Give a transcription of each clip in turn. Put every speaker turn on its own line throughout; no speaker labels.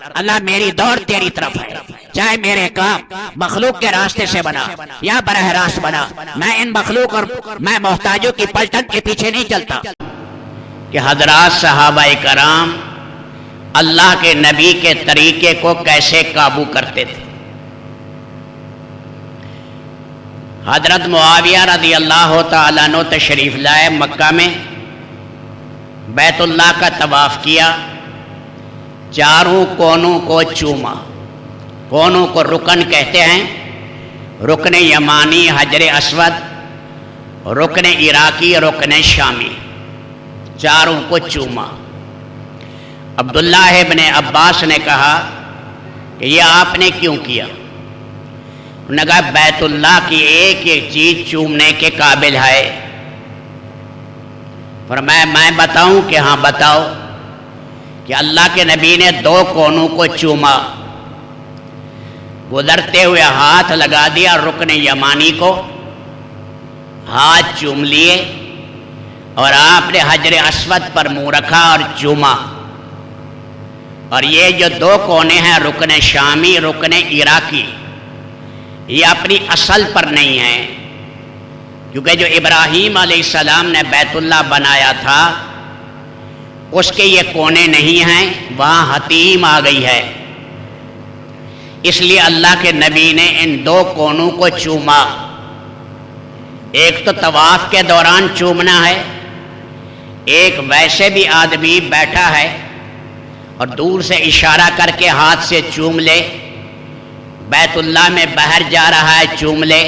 اللہ میری دوڑ تیری طرف ہے، چاہے میرے کام مخلوق کے راستے سے بنا یا براہ راست بنا، میں ان مخلوق اور میں محتاجوں کی پلٹن کے پیچھے نہیں چلتا۔
کہ حضرات صحابہ کرام اللہ کے نبی کے طریقے کو کیسے قابو کرتے تھے۔ حضرت معاویہ رضی اللہ تعالیٰ عنہ تشریف لائے، مکہ میں بیت اللہ کا طواف کیا، چاروں کونوں کو چوما۔ کونوں کو رکن کہتے ہیں، رکن یمانی حجر اسود، رکن عراقی، رکن شامی، چاروں کو چوما۔ عبداللہ ابن عباس نے کہا کہ یہ آپ نے کیوں کیا؟ انہوں نے کہا بیت اللہ کی ایک ایک چیز چومنے کے قابل ہے۔ فرمایا میں بتاؤں کہ ہاں بتاؤ۔ کہ اللہ کے نبی نے دو کونوں کو چوما، گزرتے ہوئے ہاتھ لگا دیا رکن یمانی کو، ہاتھ چوم لیے، اور آپ نے حجر اسود پر منہ رکھا اور چوما۔ اور یہ جو دو کونے ہیں رکن شامی، رکن عراقی، یہ اپنی اصل پر نہیں ہیں، کیونکہ جو ابراہیم علیہ السلام نے بیت اللہ بنایا تھا اس کے یہ کونے نہیں ہیں، وہاں حتیم آ گئی ہے، اس لیے اللہ کے نبی نے ان دو کونوں کو چوما۔ ایک تو طواف کے دوران چومنا ہے، ایک ویسے بھی آدمی بیٹھا ہے اور دور سے اشارہ کر کے ہاتھ سے چوم لے، بیت اللہ میں باہر جا رہا ہے چوم لے،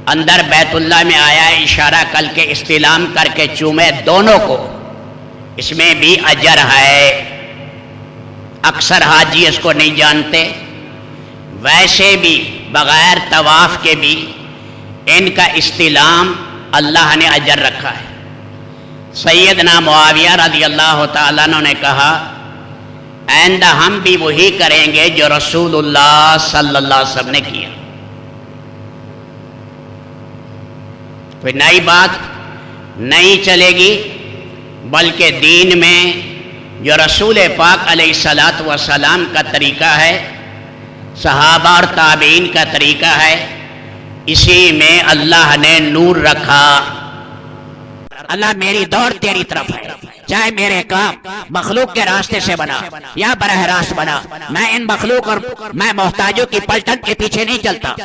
اندر بیت اللہ میں آیا ہے اشارہ کر کے استلام کر کے چومے، دونوں کو، اس میں بھی اجر ہے۔ اکثر حاجی اس کو نہیں جانتے، ویسے بھی بغیر طواف کے بھی ان کا استلام اللہ نے اجر رکھا ہے۔ سیدنا معاویہ رضی اللہ تعالیٰ عنہ نے کہا آئندہ ہم بھی وہی کریں گے جو رسول اللہ صلی اللہ علیہ وسلم نے کیا۔ کوئی نئی بات نہیں چلے گی، بلکہ دین میں جو رسول پاک علیہ الصلاۃ والسلام کا طریقہ ہے، صحابہ اور تابعین کا طریقہ ہے، اسی میں اللہ نے نور رکھا۔
اللہ میری دوڑ تیری طرف ہے، چاہے میرے کام مخلوق کے راستے سے بنا یا براہ راست بنا، میں ان مخلوق اور میں محتاجوں کی پلٹن کے پیچھے نہیں چلتا۔